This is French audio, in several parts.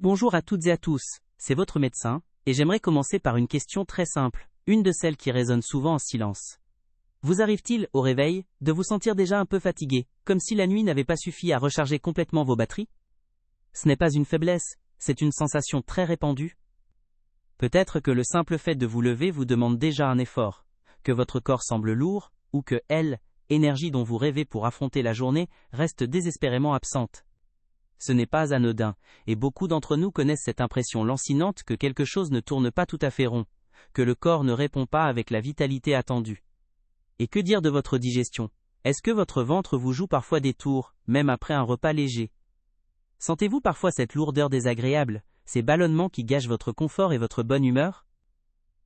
Bonjour à toutes et à tous, c'est votre médecin, et j'aimerais commencer par une question très simple, une de celles qui résonne souvent en silence. Vous arrive-t-il, au réveil, de vous sentir déjà un peu fatigué, comme si la nuit n'avait pas suffi à recharger complètement vos batteries? Ce n'est pas une faiblesse, c'est une sensation très répandue. Peut-être que le simple fait de vous lever vous demande déjà un effort, que votre corps semble lourd, ou que l'énergie dont vous rêvez pour affronter la journée, reste désespérément absente. Ce n'est pas anodin, et beaucoup d'entre nous connaissent cette impression lancinante que quelque chose ne tourne pas tout à fait rond, que le corps ne répond pas avec la vitalité attendue. Et que dire de votre digestion? Est-ce que votre ventre vous joue parfois des tours, même après un repas léger? Sentez-vous parfois cette lourdeur désagréable, ces ballonnements qui gâchent votre confort et votre bonne humeur?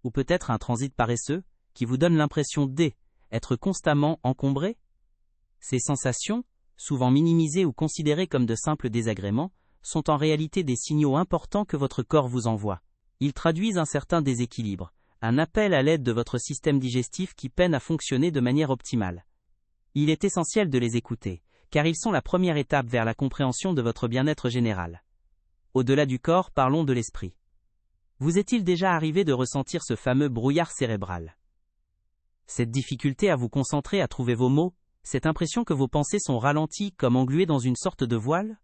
Ou peut-être un transit paresseux, qui vous donne l'impression d'être constamment encombré? Ces sensations, souvent minimisées ou considérées comme de simples désagréments, sont en réalité des signaux importants que votre corps vous envoie. Ils traduisent un certain déséquilibre, un appel à l'aide de votre système digestif qui peine à fonctionner de manière optimale. Il est essentiel de les écouter, car ils sont la première étape vers la compréhension de votre bien-être général. Au-delà du corps, parlons de l'esprit. Vous est-il déjà arrivé de ressentir ce fameux brouillard cérébral? Cette difficulté à vous concentrer, à trouver vos mots, cette impression que vos pensées sont ralenties comme engluées dans une sorte de voile?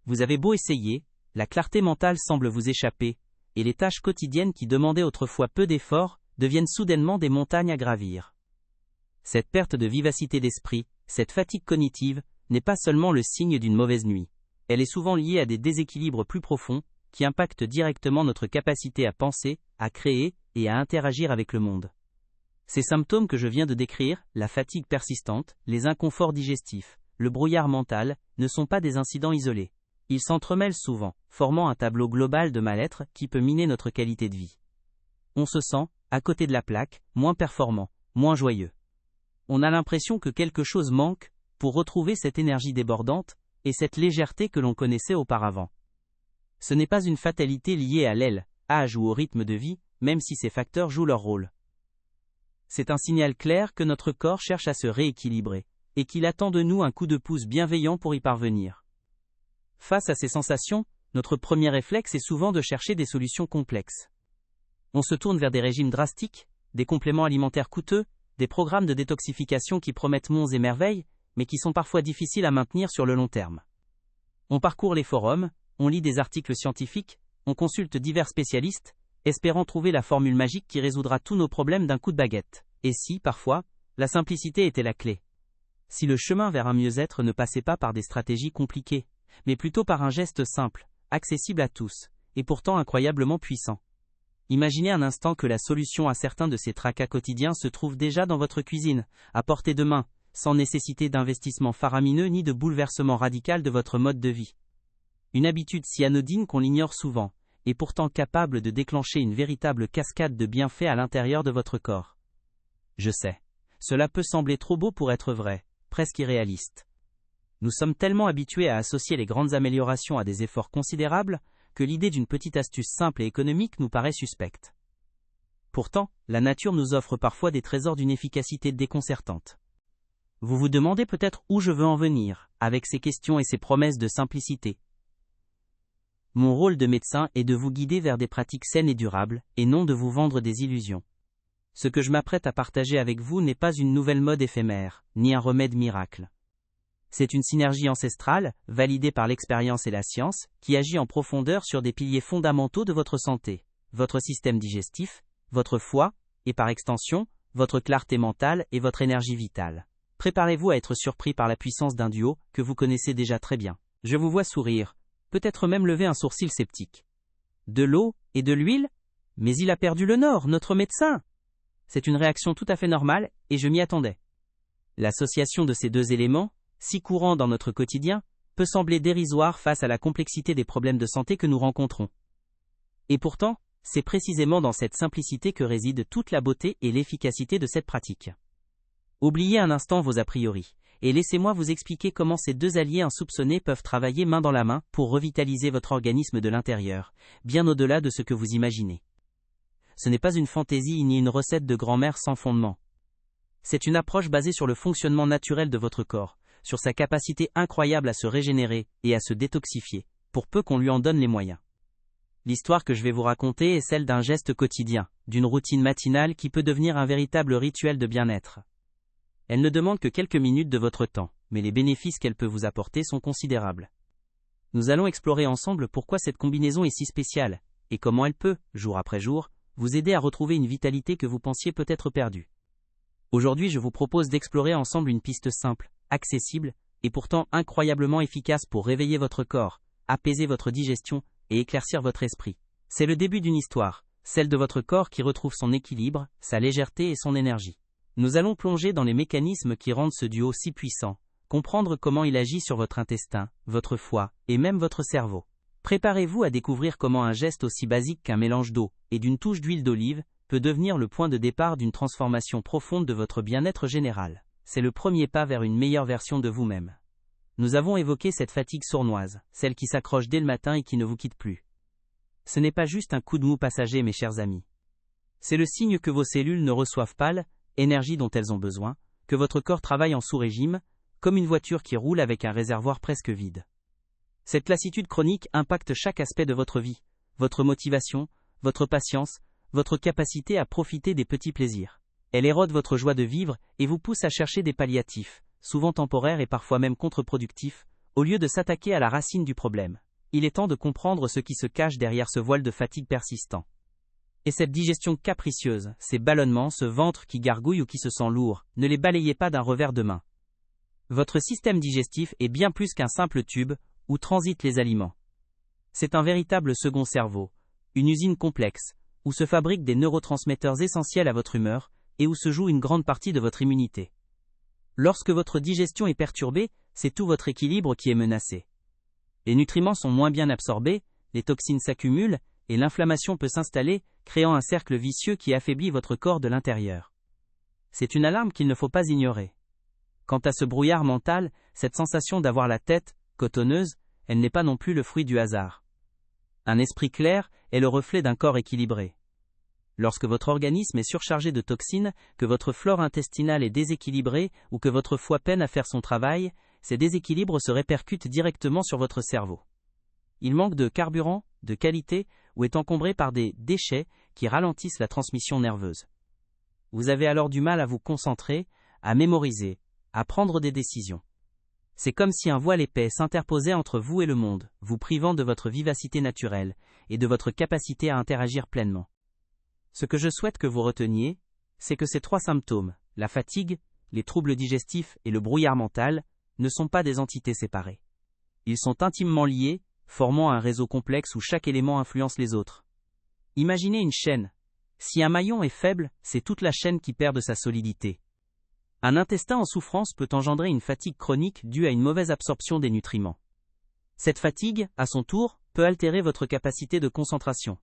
Vous avez beau essayer, la clarté mentale semble vous échapper, et les tâches quotidiennes qui demandaient autrefois peu d'efforts, deviennent soudainement des montagnes à gravir. Cette perte de vivacité d'esprit, cette fatigue cognitive, n'est pas seulement le signe d'une mauvaise nuit. Elle est souvent liée à des déséquilibres plus profonds, qui impactent directement notre capacité à penser, à créer et à interagir avec le monde. Ces symptômes que je viens de décrire, la fatigue persistante, les inconforts digestifs, le brouillard mental, ne sont pas des incidents isolés. Ils s'entremêlent souvent, formant un tableau global de mal-être qui peut miner notre qualité de vie. On se sent, à côté de la plaque, moins performant, moins joyeux. On a l'impression que quelque chose manque pour retrouver cette énergie débordante et cette légèreté que l'on connaissait auparavant. Ce n'est pas une fatalité liée à l'âge ou au rythme de vie, même si ces facteurs jouent leur rôle. C'est un signal clair que notre corps cherche à se rééquilibrer, et qu'il attend de nous un coup de pouce bienveillant pour y parvenir. Face à ces sensations, notre premier réflexe est souvent de chercher des solutions complexes. On se tourne vers des régimes drastiques, des compléments alimentaires coûteux, des programmes de détoxification qui promettent monts et merveilles, mais qui sont parfois difficiles à maintenir sur le long terme. On parcourt les forums, on lit des articles scientifiques, on consulte divers spécialistes, espérant trouver la formule magique qui résoudra tous nos problèmes d'un coup de baguette. Et si, parfois, la simplicité était la clé? Si le chemin vers un mieux-être ne passait pas par des stratégies compliquées, mais plutôt par un geste simple, accessible à tous, et pourtant incroyablement puissant. Imaginez un instant que la solution à certains de ces tracas quotidiens se trouve déjà dans votre cuisine, à portée de main, sans nécessité d'investissement faramineux ni de bouleversement radical de votre mode de vie. Une habitude si anodine qu'on l'ignore souvent, et pourtant capable de déclencher une véritable cascade de bienfaits à l'intérieur de votre corps. Je sais, cela peut sembler trop beau pour être vrai, presque irréaliste. Nous sommes tellement habitués à associer les grandes améliorations à des efforts considérables, que l'idée d'une petite astuce simple et économique nous paraît suspecte. Pourtant, la nature nous offre parfois des trésors d'une efficacité déconcertante. Vous vous demandez peut-être où je veux en venir, avec ces questions et ces promesses de simplicité. Mon rôle de médecin est de vous guider vers des pratiques saines et durables, et non de vous vendre des illusions. Ce que je m'apprête à partager avec vous n'est pas une nouvelle mode éphémère, ni un remède miracle. C'est une synergie ancestrale, validée par l'expérience et la science, qui agit en profondeur sur des piliers fondamentaux de votre santé, votre système digestif, votre foie, et par extension, votre clarté mentale et votre énergie vitale. Préparez-vous à être surpris par la puissance d'un duo que vous connaissez déjà très bien. Je vous vois sourire, peut-être même lever un sourcil sceptique. De l'eau et de l'huile? Mais il a perdu le nord, notre médecin! C'est une réaction tout à fait normale, et je m'y attendais. L'association de ces deux éléments, si courant dans notre quotidien, peut sembler dérisoire face à la complexité des problèmes de santé que nous rencontrons. Et pourtant, c'est précisément dans cette simplicité que réside toute la beauté et l'efficacité de cette pratique. Oubliez un instant vos a priori, et laissez-moi vous expliquer comment ces deux alliés insoupçonnés peuvent travailler main dans la main pour revitaliser votre organisme de l'intérieur, bien au-delà de ce que vous imaginez. Ce n'est pas une fantaisie ni une recette de grand-mère sans fondement. C'est une approche basée sur le fonctionnement naturel de votre corps, sur sa capacité incroyable à se régénérer et à se détoxifier, pour peu qu'on lui en donne les moyens. L'histoire que je vais vous raconter est celle d'un geste quotidien, d'une routine matinale qui peut devenir un véritable rituel de bien-être. Elle ne demande que quelques minutes de votre temps, mais les bénéfices qu'elle peut vous apporter sont considérables. Nous allons explorer ensemble pourquoi cette combinaison est si spéciale, et comment elle peut, jour après jour, vous aider à retrouver une vitalité que vous pensiez peut-être perdue. Aujourd'hui, je vous propose d'explorer ensemble une piste simple, accessible, et pourtant incroyablement efficace pour réveiller votre corps, apaiser votre digestion et éclaircir votre esprit. C'est le début d'une histoire, celle de votre corps qui retrouve son équilibre, sa légèreté et son énergie. Nous allons plonger dans les mécanismes qui rendent ce duo si puissant, comprendre comment il agit sur votre intestin, votre foie et même votre cerveau. Préparez-vous à découvrir comment un geste aussi basique qu'un mélange d'eau et d'une touche d'huile d'olive peut devenir le point de départ d'une transformation profonde de votre bien-être général. C'est le premier pas vers une meilleure version de vous-même. Nous avons évoqué cette fatigue sournoise, celle qui s'accroche dès le matin et qui ne vous quitte plus. Ce n'est pas juste un coup de mou passager, mes chers amis. C'est le signe que vos cellules ne reçoivent pas l'énergie dont elles ont besoin, que votre corps travaille en sous-régime, comme une voiture qui roule avec un réservoir presque vide. Cette lassitude chronique impacte chaque aspect de votre vie, votre motivation, votre patience, votre capacité à profiter des petits plaisirs. Elle érode votre joie de vivre et vous pousse à chercher des palliatifs, souvent temporaires et parfois même contre-productifs, au lieu de s'attaquer à la racine du problème. Il est temps de comprendre ce qui se cache derrière ce voile de fatigue persistant. Et cette digestion capricieuse, ces ballonnements, ce ventre qui gargouille ou qui se sent lourd, ne les balayez pas d'un revers de main. Votre système digestif est bien plus qu'un simple tube où transitent les aliments. C'est un véritable second cerveau, une usine complexe, où se fabriquent des neurotransmetteurs essentiels à votre humeur et où se joue une grande partie de votre immunité. Lorsque votre digestion est perturbée, c'est tout votre équilibre qui est menacé. Les nutriments sont moins bien absorbés, les toxines s'accumulent et l'inflammation peut s'installer, créant un cercle vicieux qui affaiblit votre corps de l'intérieur. C'est une alarme qu'il ne faut pas ignorer. Quant à ce brouillard mental, cette sensation d'avoir la tête cotonneuse, elle n'est pas non plus le fruit du hasard. Un esprit clair est le reflet d'un corps équilibré. Lorsque votre organisme est surchargé de toxines, que votre flore intestinale est déséquilibrée ou que votre foie peine à faire son travail, ces déséquilibres se répercutent directement sur votre cerveau. Il manque de carburant, de qualité, ou est encombré par des déchets qui ralentissent la transmission nerveuse. Vous avez alors du mal à vous concentrer, à mémoriser, à prendre des décisions. C'est comme si un voile épais s'interposait entre vous et le monde, vous privant de votre vivacité naturelle et de votre capacité à interagir pleinement. Ce que je souhaite que vous reteniez, c'est que ces trois symptômes, la fatigue, les troubles digestifs et le brouillard mental, ne sont pas des entités séparées. Ils sont intimement liés, formant un réseau complexe où chaque élément influence les autres. Imaginez une chaîne. Si un maillon est faible, c'est toute la chaîne qui perd de sa solidité. Un intestin en souffrance peut engendrer une fatigue chronique due à une mauvaise absorption des nutriments. Cette fatigue, à son tour, peut altérer votre capacité de concentration.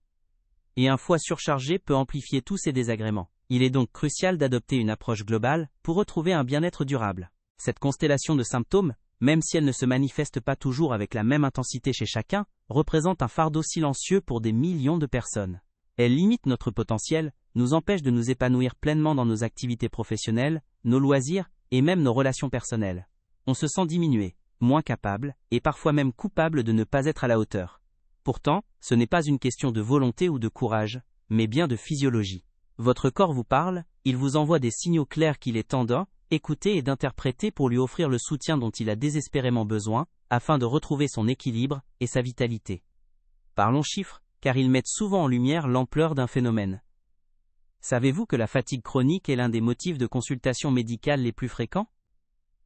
Et un foie surchargé peut amplifier tous ces désagréments. Il est donc crucial d'adopter une approche globale pour retrouver un bien-être durable. Cette constellation de symptômes, même si elle ne se manifeste pas toujours avec la même intensité chez chacun, représente un fardeau silencieux pour des millions de personnes. Elle limite notre potentiel, nous empêche de nous épanouir pleinement dans nos activités professionnelles, nos loisirs et même nos relations personnelles. On se sent diminué, moins capable et parfois même coupable de ne pas être à la hauteur. Pourtant, ce n'est pas une question de volonté ou de courage, mais bien de physiologie. Votre corps vous parle, il vous envoie des signaux clairs qu'il est temps d'écouter et d'interpréter pour lui offrir le soutien dont il a désespérément besoin, afin de retrouver son équilibre et sa vitalité. Parlons chiffres, car ils mettent souvent en lumière l'ampleur d'un phénomène. Savez-vous que la fatigue chronique est l'un des motifs de consultation médicale les plus fréquents ?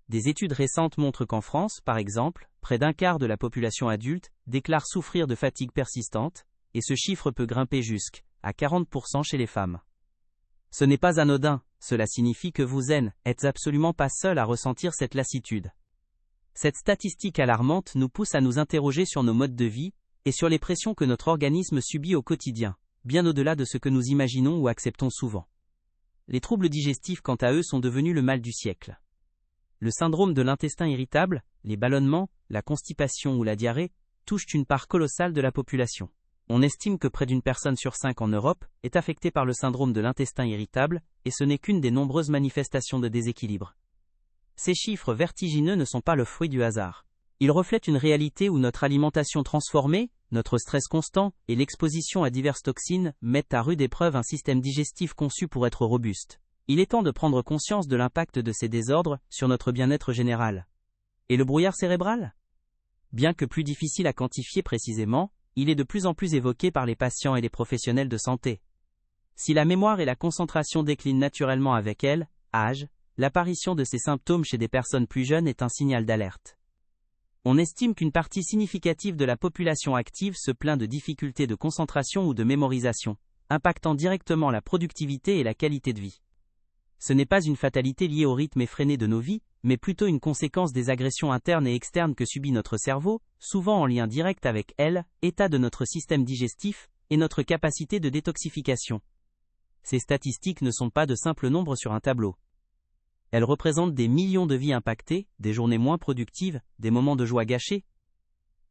Des études récentes montrent qu'en France, par exemple, près d'un quart de la population adulte déclare souffrir de fatigue persistante, et ce chiffre peut grimper jusqu'à 40% chez les femmes. Ce n'est pas anodin, cela signifie que vous n'êtes absolument pas seul à ressentir cette lassitude. Cette statistique alarmante nous pousse à nous interroger sur nos modes de vie, et sur les pressions que notre organisme subit au quotidien, bien au-delà de ce que nous imaginons ou acceptons souvent. Les troubles digestifs, quant à eux, sont devenus le mal du siècle. Le syndrome de l'intestin irritable, les ballonnements, la constipation ou la diarrhée touchent une part colossale de la population. On estime que près d'une personne sur 5 en Europe est affectée par le syndrome de l'intestin irritable, et ce n'est qu'une des nombreuses manifestations de déséquilibre. Ces chiffres vertigineux ne sont pas le fruit du hasard. Il reflète une réalité où notre alimentation transformée, notre stress constant et l'exposition à diverses toxines mettent à rude épreuve un système digestif conçu pour être robuste. Il est temps de prendre conscience de l'impact de ces désordres sur notre bien-être général. Et le brouillard cérébral ? Bien que plus difficile à quantifier précisément, il est de plus en plus évoqué par les patients et les professionnels de santé. Si la mémoire et la concentration déclinent naturellement avec elle, âge, l'apparition de ces symptômes chez des personnes plus jeunes est un signal d'alerte. On estime qu'une partie significative de la population active se plaint de difficultés de concentration ou de mémorisation, impactant directement la productivité et la qualité de vie. Ce n'est pas une fatalité liée au rythme effréné de nos vies, mais plutôt une conséquence des agressions internes et externes que subit notre cerveau, souvent en lien direct avec l'état de notre système digestif et notre capacité de détoxification. Ces statistiques ne sont pas de simples nombres sur un tableau. Elles représentent des millions de vies impactées, des journées moins productives, des moments de joie gâchés.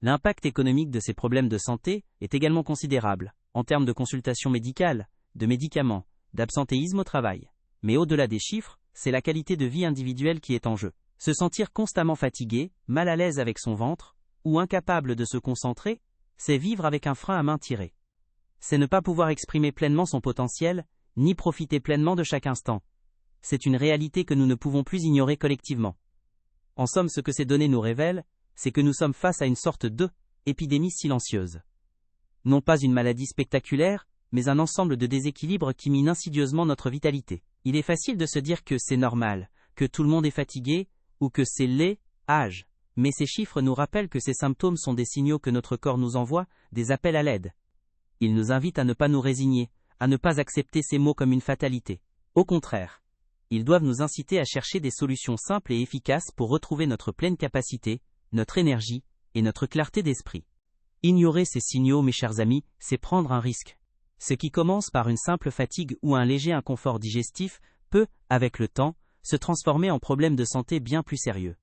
L'impact économique de ces problèmes de santé est également considérable, en termes de consultations médicales, de médicaments, d'absentéisme au travail. Mais au-delà des chiffres, c'est la qualité de vie individuelle qui est en jeu. Se sentir constamment fatigué, mal à l'aise avec son ventre, ou incapable de se concentrer, c'est vivre avec un frein à main tiré. C'est ne pas pouvoir exprimer pleinement son potentiel, ni profiter pleinement de chaque instant. C'est une réalité que nous ne pouvons plus ignorer collectivement. En somme, ce que ces données nous révèlent, c'est que nous sommes face à une sorte d'épidémie silencieuse. Non pas une maladie spectaculaire, mais un ensemble de déséquilibres qui minent insidieusement notre vitalité. Il est facile de se dire que c'est normal, que tout le monde est fatigué, ou que c'est l'âge. Mais ces chiffres nous rappellent que ces symptômes sont des signaux que notre corps nous envoie, des appels à l'aide. Ils nous invitent à ne pas nous résigner, à ne pas accepter ces maux comme une fatalité. Au contraire, ils doivent nous inciter à chercher des solutions simples et efficaces pour retrouver notre pleine capacité, notre énergie et notre clarté d'esprit. Ignorer ces signaux, mes chers amis, c'est prendre un risque. Ce qui commence par une simple fatigue ou un léger inconfort digestif peut, avec le temps, se transformer en problème de santé bien plus sérieux.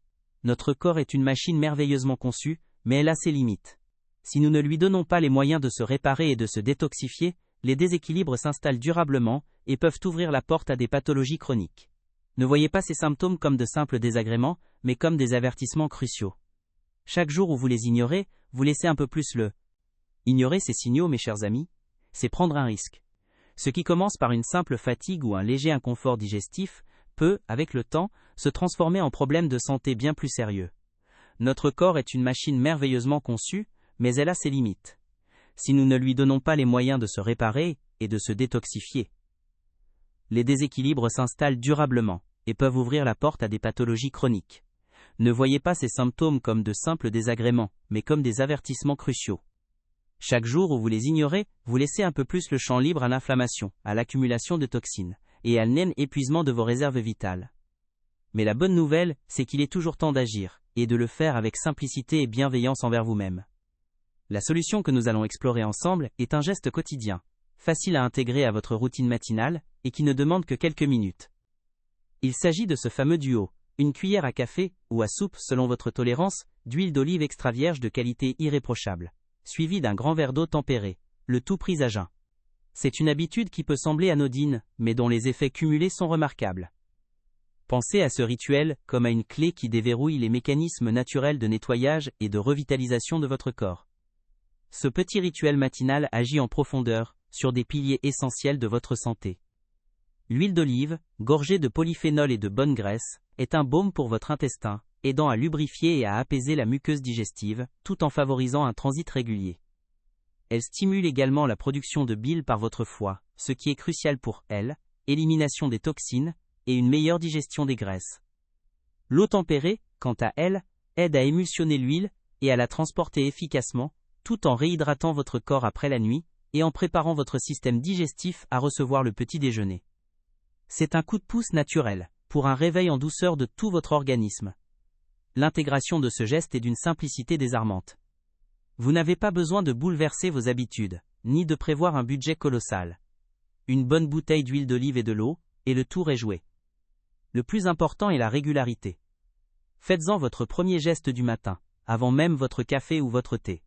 Notre corps est une machine merveilleusement conçue, mais elle a ses limites. Si nous ne lui donnons pas les moyens de se réparer et de se détoxifier, les déséquilibres s'installent durablement et peuvent ouvrir la porte à des pathologies chroniques. Ne voyez pas ces symptômes comme de simples désagréments, mais comme des avertissements cruciaux. Chaque jour où vous les ignorez, vous laissez un peu plus ignorer ces signaux, mes chers amis, c'est prendre un risque. Ce qui commence par une simple fatigue ou un léger inconfort digestif peut, avec le temps, se transformer en problème de santé bien plus sérieux. Notre corps est une machine merveilleusement conçue, mais elle a ses limites. Si nous ne lui donnons pas les moyens de se réparer et de se détoxifier, les déséquilibres s'installent durablement et peuvent ouvrir la porte à des pathologies chroniques. Ne voyez pas ces symptômes comme de simples désagréments, mais comme des avertissements cruciaux. Chaque jour où vous les ignorez, vous laissez un peu plus le champ libre à l'inflammation, à l'accumulation de toxines, et à l'épuisement de vos réserves vitales. Mais la bonne nouvelle, c'est qu'il est toujours temps d'agir, et de le faire avec simplicité et bienveillance envers vous-même. La solution que nous allons explorer ensemble est un geste quotidien, facile à intégrer à votre routine matinale, et qui ne demande que quelques minutes. Il s'agit de ce fameux duo, une cuillère à café, ou à soupe selon votre tolérance, d'huile d'olive extra vierge de qualité irréprochable, suivi d'un grand verre d'eau tempérée, le tout pris à jeun. C'est une habitude qui peut sembler anodine, mais dont les effets cumulés sont remarquables. Pensez à ce rituel comme à une clé qui déverrouille les mécanismes naturels de nettoyage et de revitalisation de votre corps. Ce petit rituel matinal agit en profondeur, sur des piliers essentiels de votre santé. L'huile d'olive, gorgée de polyphénol et de bonne graisse, est un baume pour votre intestin, aidant à lubrifier et à apaiser la muqueuse digestive, tout en favorisant un transit régulier. Elle stimule également la production de bile par votre foie, ce qui est crucial pour l'élimination des toxines et une meilleure digestion des graisses. L'eau tempérée, quant à elle, aide à émulsionner l'huile et à la transporter efficacement, tout en réhydratant votre corps après la nuit et en préparant votre système digestif à recevoir le petit déjeuner. C'est un coup de pouce naturel, pour un réveil en douceur de tout votre organisme. L'intégration de ce geste est d'une simplicité désarmante. Vous n'avez pas besoin de bouleverser vos habitudes, ni de prévoir un budget colossal. Une bonne bouteille d'huile d'olive et de l'eau, et le tour est joué. Le plus important est la régularité. Faites-en votre premier geste du matin, avant même votre café ou votre thé.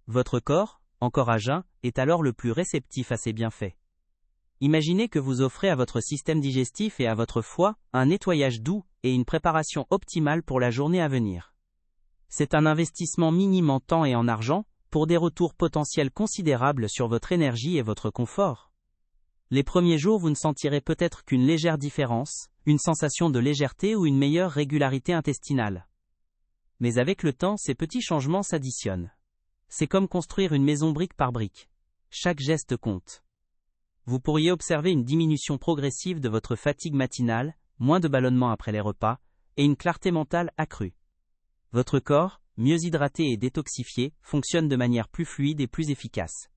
Votre corps, encore à jeun, est alors le plus réceptif à ces bienfaits. Imaginez que vous offrez à votre système digestif et à votre foie un nettoyage doux et une préparation optimale pour la journée à venir. C'est un investissement minime en temps et en argent, pour des retours potentiels considérables sur votre énergie et votre confort. Les premiers jours, vous ne sentirez peut-être qu'une légère différence, une sensation de légèreté ou une meilleure régularité intestinale. Mais avec le temps, ces petits changements s'additionnent. C'est comme construire une maison brique par brique. Chaque geste compte. Vous pourriez observer une diminution progressive de votre fatigue matinale, moins de ballonnements après les repas, et une clarté mentale accrue. Votre corps, mieux hydraté et détoxifié, fonctionne de manière plus fluide et plus efficace.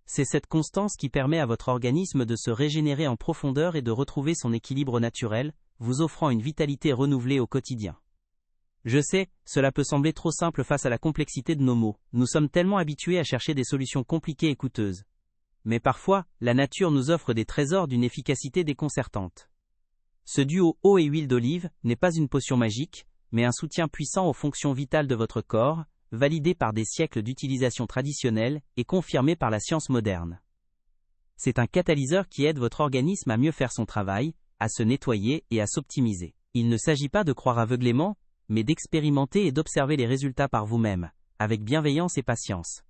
C'est cette constance qui permet à votre organisme de se régénérer en profondeur et de retrouver son équilibre naturel, vous offrant une vitalité renouvelée au quotidien. Je sais, cela peut sembler trop simple face à la complexité de nos maux, nous sommes tellement habitués à chercher des solutions compliquées et coûteuses. Mais parfois, la nature nous offre des trésors d'une efficacité déconcertante. Ce duo eau et huile d'olive n'est pas une potion magique, mais un soutien puissant aux fonctions vitales de votre corps, validé par des siècles d'utilisation traditionnelle et confirmé par la science moderne. C'est un catalyseur qui aide votre organisme à mieux faire son travail, à se nettoyer et à s'optimiser. Il ne s'agit pas de croire aveuglément, mais d'expérimenter et d'observer les résultats par vous-même, avec bienveillance et patience.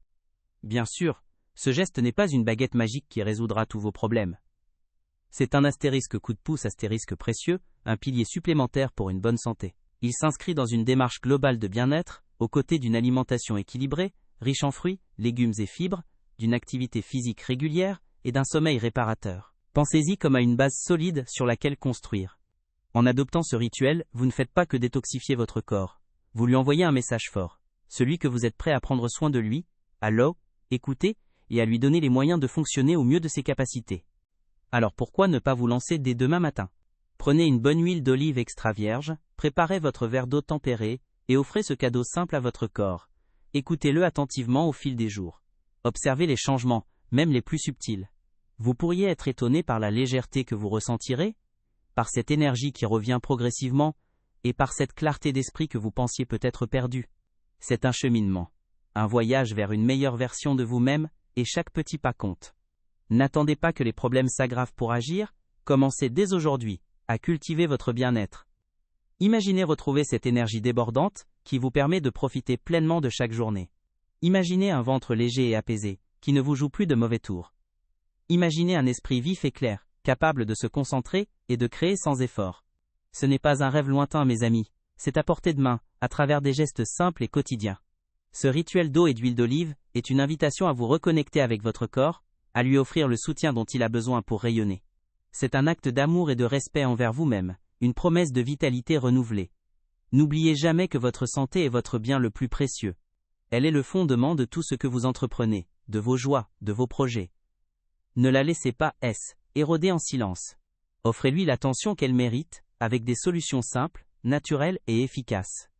Bien sûr, ce geste n'est pas une baguette magique qui résoudra tous vos problèmes. C'est un astérisque coup de pouce astérisque précieux, un pilier supplémentaire pour une bonne santé. Il s'inscrit dans une démarche globale de bien-être, aux côtés d'une alimentation équilibrée, riche en fruits, légumes et fibres, d'une activité physique régulière et d'un sommeil réparateur. Pensez-y comme à une base solide sur laquelle construire. En adoptant ce rituel, vous ne faites pas que détoxifier votre corps. Vous lui envoyez un message fort. Celui que vous êtes prêt à prendre soin de lui, à l'écouter et à lui donner les moyens de fonctionner au mieux de ses capacités. Alors pourquoi ne pas vous lancer dès demain matin ? Prenez une bonne huile d'olive extra vierge, préparez votre verre d'eau tempérée et offrez ce cadeau simple à votre corps. Écoutez-le attentivement au fil des jours. Observez les changements, même les plus subtils. Vous pourriez être étonné par la légèreté que vous ressentirez, par cette énergie qui revient progressivement, et par cette clarté d'esprit que vous pensiez peut-être perdue. C'est un cheminement, un voyage vers une meilleure version de vous-même, et chaque petit pas compte. N'attendez pas que les problèmes s'aggravent pour agir, commencez dès aujourd'hui à cultiver votre bien-être. Imaginez retrouver cette énergie débordante, qui vous permet de profiter pleinement de chaque journée. Imaginez un ventre léger et apaisé, qui ne vous joue plus de mauvais tours. Imaginez un esprit vif et clair, capable de se concentrer et de créer sans effort. Ce n'est pas un rêve lointain, mes amis, c'est à portée de main, à travers des gestes simples et quotidiens. Ce rituel d'eau et d'huile d'olive est une invitation à vous reconnecter avec votre corps, à lui offrir le soutien dont il a besoin pour rayonner. C'est un acte d'amour et de respect envers vous-même, une promesse de vitalité renouvelée. N'oubliez jamais que votre santé est votre bien le plus précieux. Elle est le fondement de tout ce que vous entreprenez, de vos joies, de vos projets. Ne la laissez pas éroder en silence. Offrez-lui l'attention qu'elle mérite, avec des solutions simples, naturelles et efficaces.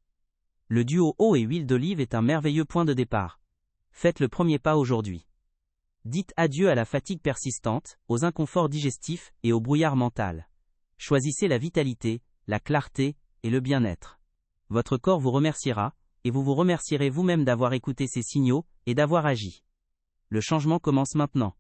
Le duo eau et huile d'olive est un merveilleux point de départ. Faites le premier pas aujourd'hui. Dites adieu à la fatigue persistante, aux inconforts digestifs et au brouillard mental. Choisissez la vitalité, la clarté et le bien-être. Votre corps vous remerciera, et vous vous remercierez vous-même d'avoir écouté ces signaux et d'avoir agi. Le changement commence maintenant.